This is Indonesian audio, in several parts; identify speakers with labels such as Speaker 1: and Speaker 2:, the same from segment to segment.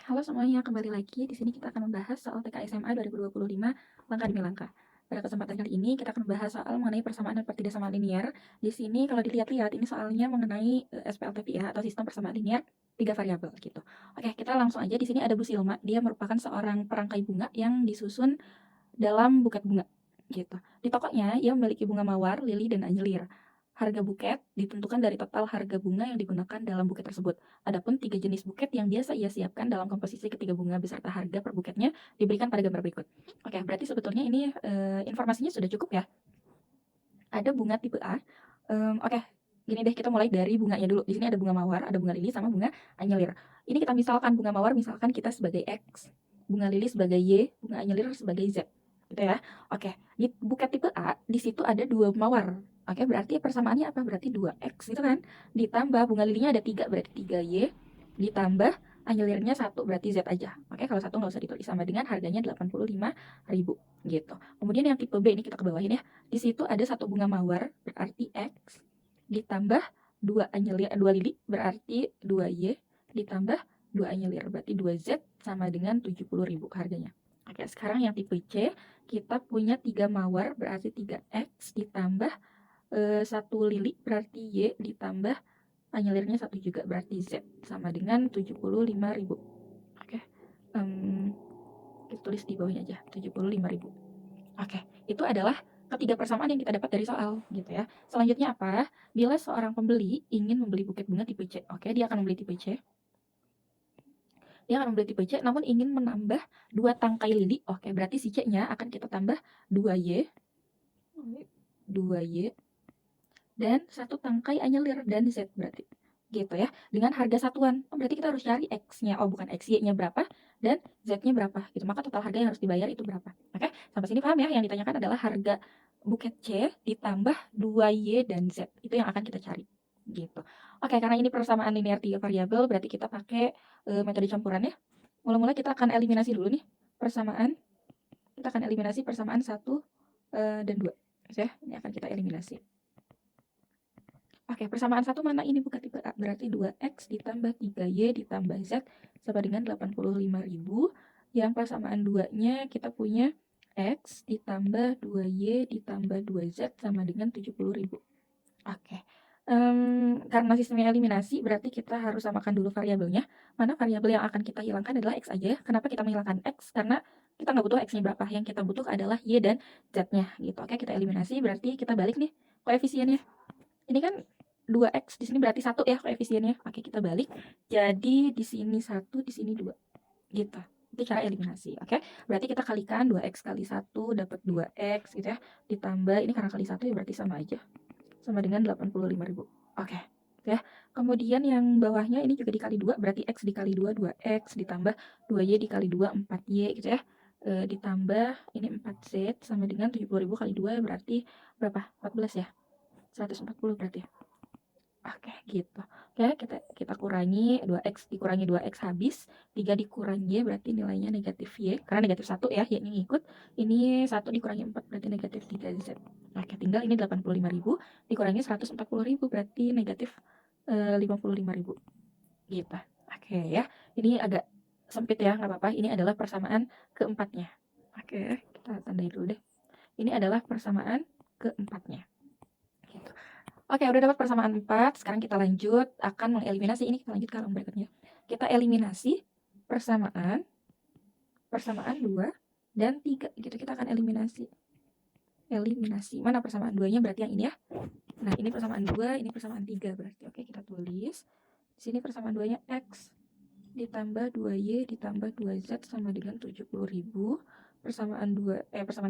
Speaker 1: Halo semuanya, kembali lagi. Di sini kita akan membahas soal TKSMA 2025 langkah demi langkah. Pada kesempatan kali ini kita akan membahas soal mengenai persamaan dan pertidaksamaan linear. Di sini kalau dilihat-lihat ini soalnya mengenai SPLTP ya atau sistem persamaan linear tiga variabel gitu. Oke, kita langsung aja. Di sini ada Bu Silma. Dia merupakan seorang perangkai bunga yang disusun dalam buket bunga gitu. Di tokonya ia memiliki bunga mawar, lili, dan anjelir. Harga buket ditentukan dari total harga bunga yang digunakan dalam buket tersebut. Adapun tiga jenis buket yang biasa ia siapkan dalam komposisi ketiga bunga beserta harga per buketnya diberikan pada gambar berikut. Oke, berarti sebetulnya ini informasinya sudah cukup ya. Ada bunga tipe A. Oke, gini deh kita mulai dari bunganya dulu. Di sini ada bunga mawar, ada bunga lili, sama bunga anjelir. Ini kita misalkan bunga mawar misalkan kita sebagai X, bunga lili sebagai Y, bunga anjelir sebagai Z. Gitu ya. Oke, di buket tipe A di situ ada dua mawar. Oke, berarti persamaannya apa? Berarti 2X gitu kan. Ditambah bunga lilinya ada 3 berarti 3Y. Ditambah anjelirnya 1 berarti Z aja. Oke, kalau 1 nggak usah ditulis sama dengan harganya 85.000 gitu. Kemudian yang tipe B ini kita kebawahin ya. Di situ ada satu bunga mawar berarti X ditambah 2 anjelir 2 lili berarti 2Y ditambah 2 anjelir berarti 2Z sama dengan 70.000 harganya. Oke, sekarang yang tipe C kita punya 3 mawar berarti 3X ditambah 1 lili berarti Y ditambah anyelirnya 1 juga berarti Z sama dengan 75.000. Oke. Kita tulis di bawahnya aja 75.000. Oke, itu adalah ketiga persamaan yang kita dapat dari soal gitu ya. Selanjutnya apa? Bila seorang pembeli ingin membeli buket bunga tipe C. Oke, dia akan membeli tipe C. Dia akan membeli tipe C namun ingin menambah 2 tangkai lili. Oke, berarti si C-nya akan kita tambah 2Y. 2Y dan 1 tangkai anyelir dan Z berarti. Gitu ya. Dengan harga satuan. Oh, berarti kita harus cari X-nya. Oh, bukan X, Y-nya berapa dan Z-nya berapa gitu. Maka total harga yang harus dibayar itu berapa. Oke, sampai sini paham ya? Yang ditanyakan adalah harga buket C ditambah 2Y dan Z. Itu yang akan kita cari. Gitu. Oke, karena ini persamaan linear 3 variabel, berarti kita pakai metode campuran ya. Mula-mula kita akan eliminasi dulu nih persamaan. Kita akan eliminasi persamaan 1 dan 2. Ya, ini akan kita eliminasi. Oke, persamaan 1 mana ini bukan tipe A. Berarti 2X ditambah 3Y ditambah Z sama dengan 85.000. Yang persamaan 2-nya kita punya X ditambah 2Y ditambah 2Z sama dengan 70.000. Oke. Karena sistemnya eliminasi, berarti kita harus samakan dulu variabelnya. Mana variabel yang akan kita hilangkan adalah X aja ya. Kenapa kita menghilangkan X? Karena kita nggak butuh X-nya berapa. Yang kita butuh adalah Y dan Z-nya gitu. Oke, kita eliminasi, berarti kita balik nih koefisiennya. Ini kan 2X, di sini berarti 1 ya koefisiennya. Oke, kita balik. Jadi di sini 1, di sini 2. Gitu. Itu cara eliminasi. Oke. Berarti kita kalikan 2X kali 1 dapat 2X gitu ya. Ditambah ini karena kali 1 ya berarti sama aja. Sama dengan 85.000. Oke. Gitu ya. Kemudian yang bawahnya ini juga dikali 2 berarti X dikali 2 2X ditambah 2Y dikali 2 4Y gitu ya. Ditambah ini 4Z sama dengan 70.000 kali 2 berarti berapa? 14 ya. 140 berarti. Oke, gitu. Oke, kita kurangi 2X dikurangi 2X habis, 3 dikurangi Y berarti nilainya negatif Y, karena negatif 1 ya, Y-nya ngikut. Ini 1 dikurangi 4 berarti negatif 3Z. Oke, tinggal ini 85.000 dikurangi 140.000 berarti negatif 55.000. Gitu. Oke ya, ini agak sempit ya, nggak apa-apa. Ini adalah persamaan keempatnya. Oke, kita tandai dulu deh. Ini adalah persamaan keempatnya. Gitu. Oke, udah dapat persamaan 4. Sekarang kita lanjut akan mengeliminasi ini. Kita lanjut ke halaman berikutnya. Kita eliminasi persamaan 2 dan 3 gitu. Kita akan eliminasi. Mana persamaan 2-nya berarti yang ini ya. Nah, ini persamaan 2, ini persamaan 3 berarti. Oke, kita tulis. Di sini persamaan 2-nya X ditambah 2Y ditambah 2Z sama dengan 70.000. Persamaan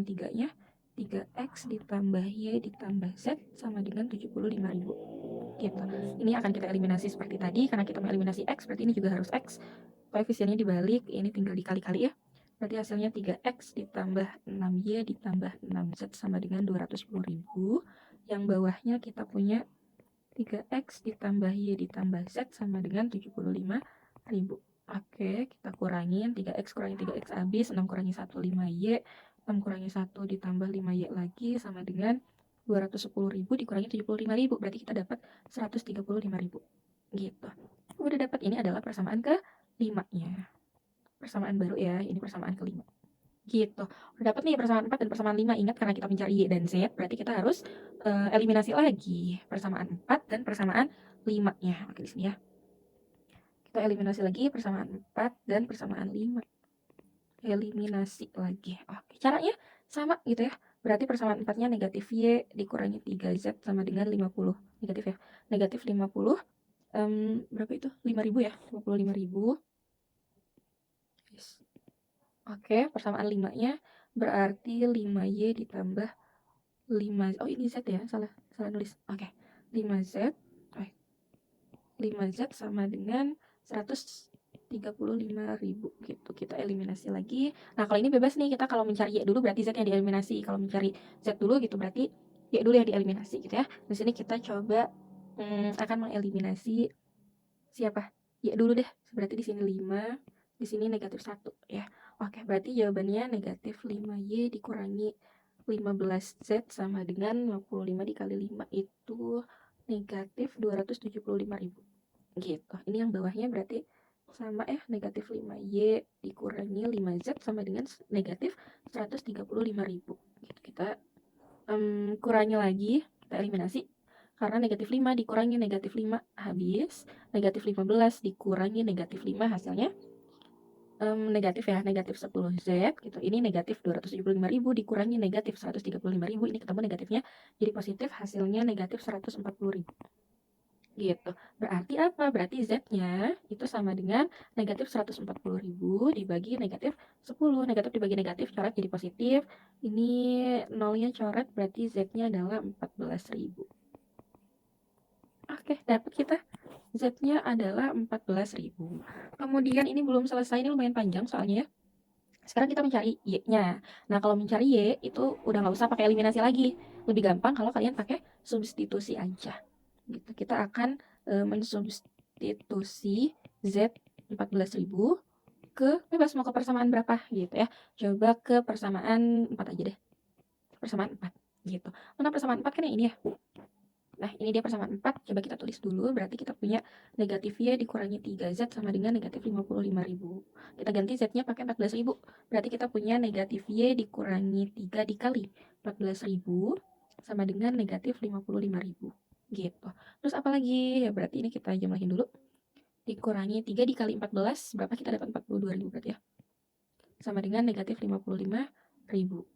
Speaker 1: 3-nya 3X ditambah Y ditambah Z sama dengan 75.000. Gitu. Ini akan kita eliminasi seperti tadi, karena kita mengeliminasi X, berarti ini juga harus X. Koefisiennya dibalik, ini tinggal dikali-kali ya. Berarti hasilnya 3X ditambah 6Y ditambah 6Z sama dengan 210.000. Yang bawahnya kita punya 3X ditambah Y ditambah Z sama dengan 75.000. Oke, kita kurangin 3X kurangi 3X habis, 6 kurangi 1 5Y, 6 kurangi 1 ditambah 5Y lagi sama dengan 210.000 dikurangi 75.000, berarti kita dapat 135.000. Gitu. Udah dapat, ini adalah persamaan ke 5-nya. persamaan baru ya, ini persamaan kelima. Gitu. Udah dapet nih persamaan 4 dan persamaan 5. Ingat karena kita mencari Y dan Z, berarti kita harus eliminasi lagi persamaan 4 dan persamaan 5-nya. Oke, di sini ya. Kita eliminasi lagi persamaan 4 dan persamaan 5. Eliminasi lagi. Oke, caranya sama gitu ya. Berarti persamaan 4-nya negatif Y dikurangi 3Z sama dengan 50. Negatif ya. Negatif 50. Berapa itu? 5.000 ya? 55.000. Yes. Oke, persamaan 5-nya berarti 5Y ditambah 5. Oh, ini Z ya? Salah nulis. Oke. 5Z. 5Z sama dengan 135.000 gitu. Kita eliminasi lagi. Nah, kalau ini bebas nih, kita kalau mencari Y dulu berarti Z yang dieliminasi. Kalau mencari Z dulu gitu berarti Y dulu yang dieliminasi gitu ya. Di sini kita coba akan mengeliminasi siapa? Y dulu deh. Berarti di sini 5, di sini negatif 1 ya. Oke, berarti jawabannya negatif 5Y dikurangi 15Z sama dengan 55 dikali 5 itu negatif 275.000 gitu. Ini yang bawahnya berarti sama ya, negatif 5Y dikurangi 5Z sama dengan negatif 135.000 gitu. Kita kurangi lagi, kita eliminasi. Karena negatif 5 dikurangi negatif 5 habis. Negatif 15 dikurangi negatif 5 hasilnya negatif ya, negatif 10Z gitu. Ini negatif 275.000 dikurangi negatif 135.000. Ini ketemu negatifnya jadi positif, hasilnya negatif 140.000 gitu. Berarti apa? Berarti Z-nya itu sama dengan negatif 140.000 dibagi negatif 10. Negatif dibagi negatif coret jadi positif. Ini nolnya coret, berarti Z-nya adalah 14.000. Oke, dapat kita. Z-nya adalah 14.000. Kemudian ini belum selesai, ini lumayan panjang soalnya ya. Sekarang kita mencari Y-nya. Nah, kalau mencari Y itu udah nggak usah pakai eliminasi lagi. Lebih gampang kalau kalian pakai substitusi aja. Gitu. Kita akan mensubstitusi Z 14.000 ke bebas mau ke persamaan berapa gitu ya. Coba ke persamaan 4 aja deh. Persamaan 4 gitu. Mana persamaan 4 kan yang ini ya. Nah, ini dia persamaan 4. Coba kita tulis dulu. Berarti kita punya negatif Y dikurangi 3Z sama dengan negatif 55.000. Kita ganti Z-nya pakai 14.000. Berarti kita punya negatif Y dikurangi 3 dikali 14.000 sama dengan negatif 55.000. Gitu. Terus apa lagi? Ya berarti ini kita jumlahin dulu. Dikurangi 3 dikali 14. Berapa kita dapat 42.000 berarti ya. Sama dengan negatif 55.000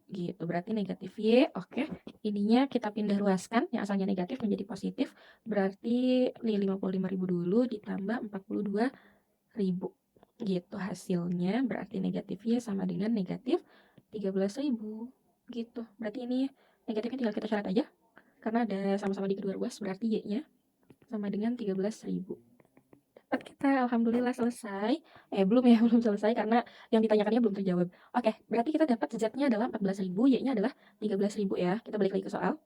Speaker 1: gitu. Berarti negatif Y, oke. Ininya kita pindah ruaskan, yang asalnya negatif menjadi positif. Berarti 55.000 dulu ditambah 42.000 gitu hasilnya. Berarti negatif Y sama dengan negatif 13.000 gitu. Berarti ini negatifnya tinggal kita coret aja. Karena ada sama-sama di kedua ruas, berarti Y-nya sama dengan 13.000. Kita alhamdulillah selesai. Belum ya, belum selesai karena yang ditanyakannya belum terjawab. Oke, berarti kita dapat Z-nya adalah 14.000, Y-nya adalah 13.000 ya. Kita balik lagi ke soal.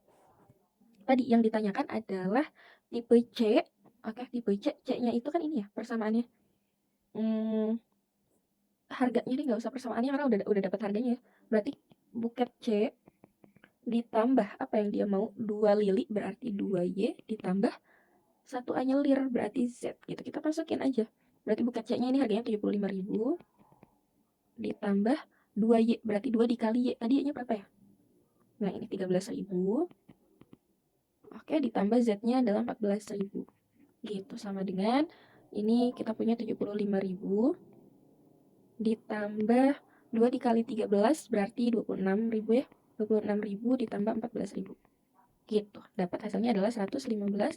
Speaker 1: Tadi yang ditanyakan adalah tipe C. Oke, tipe C. C-nya itu kan ini ya, persamaannya. Harganya nih nggak usah persamaannya karena udah dapat harganya ya. Berarti buket C ditambah apa yang dia mau? 2 lili berarti 2Y ditambah 1 anyelir berarti Z gitu. Kita masukin aja. Berarti buket C-nya ini harganya 75.000 ditambah 2Y berarti 2 dikali Y. Tadi Y-nya berapa ya? Nah, ini 13.000. Oke, ditambah Z-nya adalah 14.000. Gitu, sama dengan ini kita punya 75.000 ditambah 2 dikali 13 berarti 26.000 ya. 26.000 ditambah 14.000. Gitu, dapat hasilnya adalah 115.000.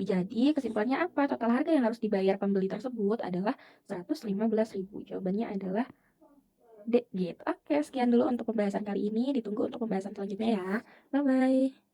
Speaker 1: Jadi kesimpulannya apa? Total harga yang harus dibayar pembeli tersebut adalah 115.000. Jawabannya adalah D gitu. Oke, sekian dulu untuk pembahasan kali ini. Ditunggu untuk pembahasan selanjutnya ya. Bye-bye.